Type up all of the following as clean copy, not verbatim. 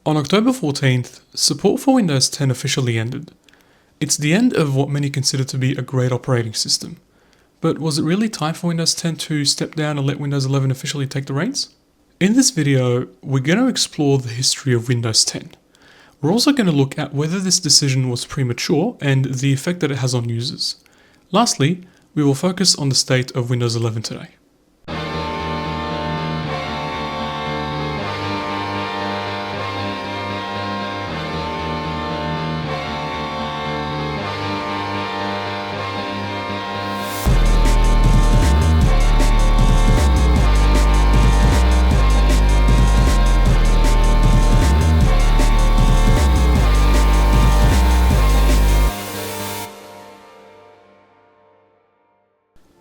On October 14th, support for Windows 10 officially ended. It's the end of what many consider to be a great operating system. But was it really time for Windows 10 to step down and let Windows 11 officially take the reins? In this video, we're going to explore the history of Windows 10. We're also going to look at whether this decision was premature and the effect that it has on users. Lastly, we will focus on the state of Windows 11 today.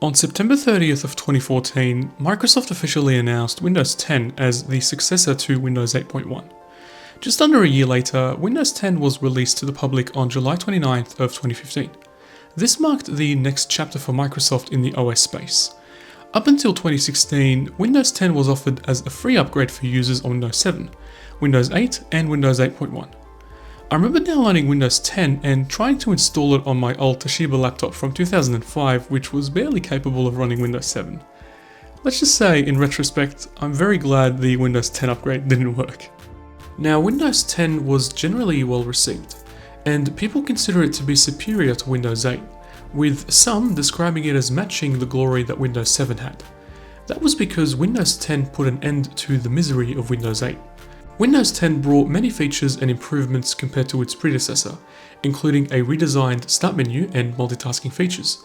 On September 30th of 2014, Microsoft officially announced Windows 10 as the successor to Windows 8.1. Just under a year later, Windows 10 was released to the public on July 29th of 2015. This marked the next chapter for Microsoft in the OS space. Up until 2016, Windows 10 was offered as a free upgrade for users on Windows 7, Windows 8, and Windows 8.1. I remember downloading Windows 10 and trying to install it on my old Toshiba laptop from 2005, which was barely capable of running Windows 7. Let's just say, in retrospect, I'm very glad the Windows 10 upgrade didn't work. Now, Windows 10 was generally well received, and people consider it to be superior to Windows 8, with some describing it as matching the glory that Windows 7 had. That was because Windows 10 put an end to the misery of Windows 8. Windows 10 brought many features and improvements compared to its predecessor, including a redesigned start menu and multitasking features.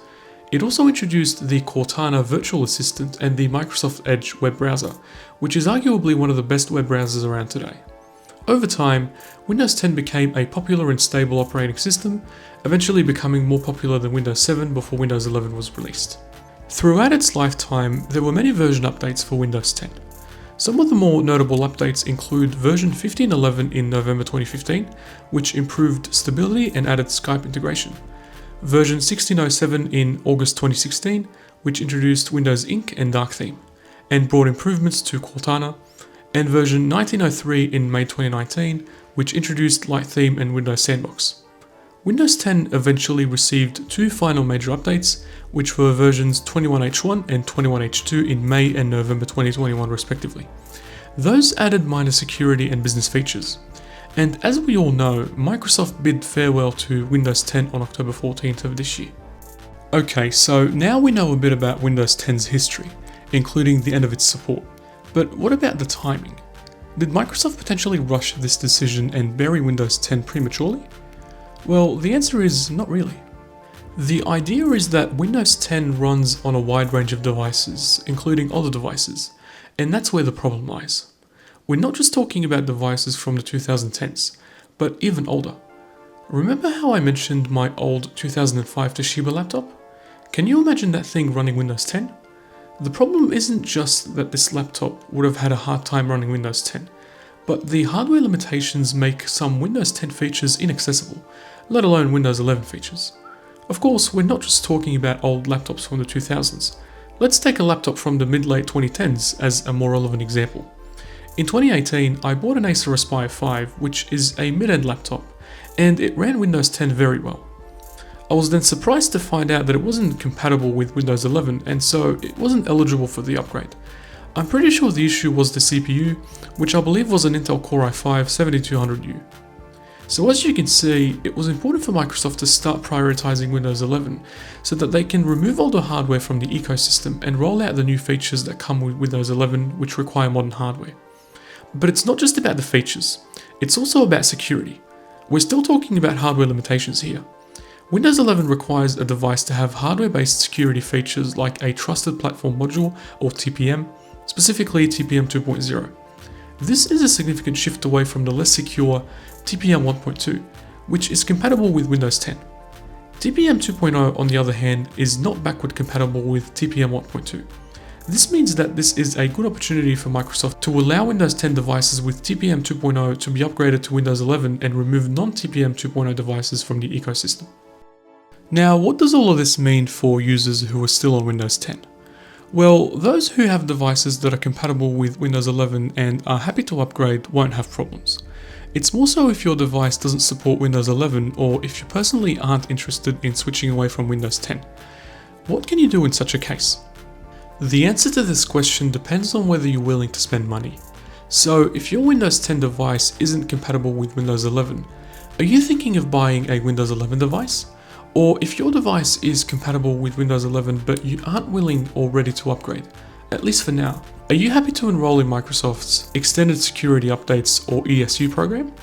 It also introduced the Cortana virtual assistant and the Microsoft Edge web browser, which is arguably one of the best web browsers around today. Over time, Windows 10 became a popular and stable operating system, eventually becoming more popular than Windows 7 before Windows 11 was released. Throughout its lifetime, there were many version updates for Windows 10. Some of the more notable updates include version 15.11 in November 2015, which improved stability and added Skype integration, version 16.07 in August 2016, which introduced Windows Ink and Dark Theme, and brought improvements to Cortana, and version 19.03 in May 2019, which introduced Light Theme and Windows Sandbox. Windows 10 eventually received two final major updates, which were versions 21H1 and 21H2 in May and November 2021 respectively. Those added minor security and business features. And as we all know, Microsoft bid farewell to Windows 10 on October 14th of this year. Okay, so now we know a bit about Windows 10's history, including the end of its support. But what about the timing? Did Microsoft potentially rush this decision and bury Windows 10 prematurely? Well, the answer is not really. The idea is that Windows 10 runs on a wide range of devices, including older devices, and that's where the problem lies. We're not just talking about devices from the 2010s, but even older. Remember how I mentioned my old 2005 Toshiba laptop? Can you imagine that thing running Windows 10? The problem isn't just that this laptop would have had a hard time running Windows 10, but the hardware limitations make some Windows 10 features inaccessible, let alone Windows 11 features. Of course, we're not just talking about old laptops from the 2000s. Let's take a laptop from the mid-late 2010s as a more relevant example. In 2018, I bought an Acer Aspire 5, which is a mid-end laptop, and it ran Windows 10 very well. I was then surprised to find out that it wasn't compatible with Windows 11, and so it wasn't eligible for the upgrade. I'm pretty sure the issue was the CPU, which I believe was an Intel Core i5-7200U. So as you can see, it was important for Microsoft to start prioritizing Windows 11 so that they can remove older hardware from the ecosystem and roll out the new features that come with Windows 11 which require modern hardware. But it's not just about the features, it's also about security. We're still talking about hardware limitations here. Windows 11 requires a device to have hardware-based security features like a Trusted Platform Module or TPM, specifically TPM 2.0. This is a significant shift away from the less secure TPM 1.2, which is compatible with Windows 10. TPM 2.0, on the other hand, is not backward compatible with TPM 1.2. This means that this is a good opportunity for Microsoft to allow Windows 10 devices with TPM 2.0 to be upgraded to Windows 11 and remove non-TPM 2.0 devices from the ecosystem. Now, what does all of this mean for users who are still on Windows 10? Well, those who have devices that are compatible with Windows 11 and are happy to upgrade won't have problems. It's more so if your device doesn't support Windows 11 or if you personally aren't interested in switching away from Windows 10. What can you do in such a case? The answer to this question depends on whether you're willing to spend money. So if your Windows 10 device isn't compatible with Windows 11, are you thinking of buying a Windows 11 device? Or if your device is compatible with Windows 11 but you aren't willing or ready to upgrade, at least for now, are you happy to enroll in Microsoft's Extended Security Updates or ESU program?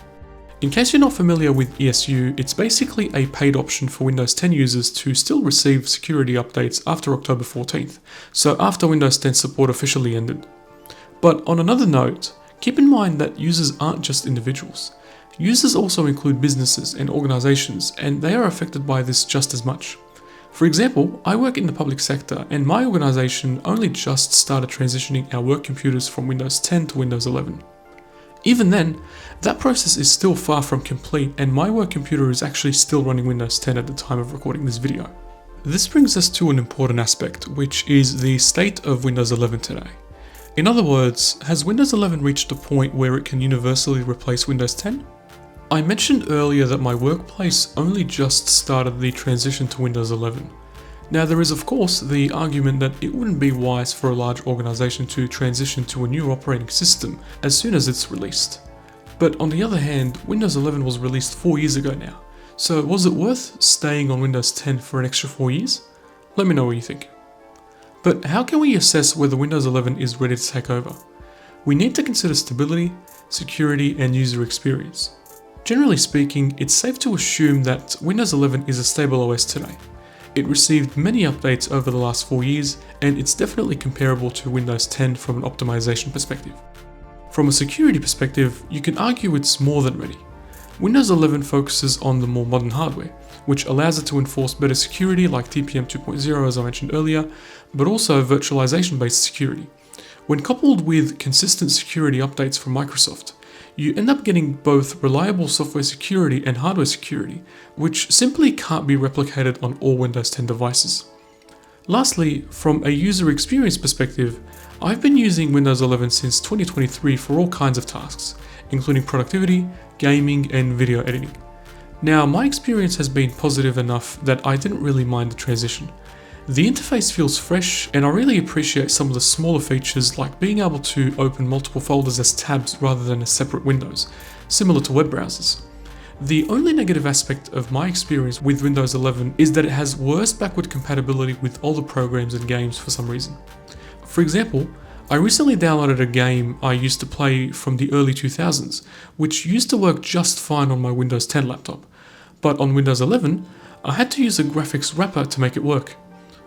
In case you're not familiar with ESU, it's basically a paid option for Windows 10 users to still receive security updates after October 14th, so after Windows 10 support officially ended. But on another note, keep in mind that users aren't just individuals. Users also include businesses and organizations, and they are affected by this just as much. For example, I work in the public sector, and my organization only just started transitioning our work computers from Windows 10 to Windows 11. Even then, that process is still far from complete, and my work computer is actually still running Windows 10 at the time of recording this video. This brings us to an important aspect, which is the state of Windows 11 today. In other words, has Windows 11 reached a point where it can universally replace Windows 10? I mentioned earlier that my workplace only just started the transition to Windows 11. Now there is of course the argument that it wouldn't be wise for a large organization to transition to a new operating system as soon as it's released. But on the other hand, Windows 11 was released 4 years ago now, so was it worth staying on Windows 10 for an extra 4 years? Let me know what you think. But how can we assess whether Windows 11 is ready to take over? We need to consider stability, security, and user experience. Generally speaking, it's safe to assume that Windows 11 is a stable OS today. It received many updates over the last 4 years, and it's definitely comparable to Windows 10 from an optimization perspective. From a security perspective, you can argue it's more than ready. Windows 11 focuses on the more modern hardware, which allows it to enforce better security like TPM 2.0 as I mentioned earlier, but also virtualization-based security. When coupled with consistent security updates from Microsoft, you end up getting both reliable software security and hardware security, which simply can't be replicated on all Windows 10 devices. Lastly, from a user experience perspective, I've been using Windows 11 since 2023 for all kinds of tasks, including productivity, gaming, and video editing. Now, my experience has been positive enough that I didn't really mind the transition. The interface feels fresh, and I really appreciate some of the smaller features like being able to open multiple folders as tabs rather than as separate windows, similar to web browsers. The only negative aspect of my experience with Windows 11 is that it has worse backward compatibility with older programs and games for some reason. For example, I recently downloaded a game I used to play from the early 2000s, which used to work just fine on my Windows 10 laptop, but on Windows 11, I had to use a graphics wrapper to make it work.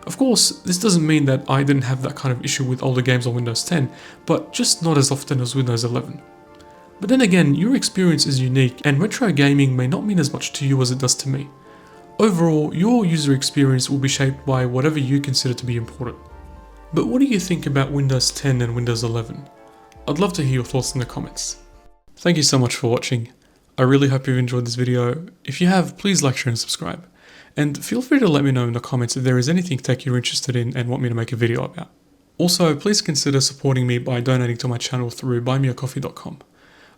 Of course, this doesn't mean that I didn't have that kind of issue with older games on Windows 10, but just not as often as Windows 11. But then again, your experience is unique, and retro gaming may not mean as much to you as it does to me. Overall, your user experience will be shaped by whatever you consider to be important. But what do you think about Windows 10 and Windows 11? I'd love to hear your thoughts in the comments. Thank you so much for watching. I really hope you've enjoyed this video. If you have, please like, share and subscribe. And feel free to let me know in the comments if there is anything tech you're interested in and want me to make a video about. Also, please consider supporting me by donating to my channel through buymeacoffee.com.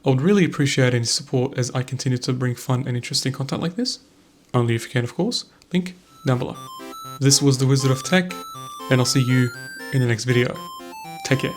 I would really appreciate any support as I continue to bring fun and interesting content like this. Only if you can, of course. Link down below. This was the Wizard of Tech, and I'll see you in the next video. Take care.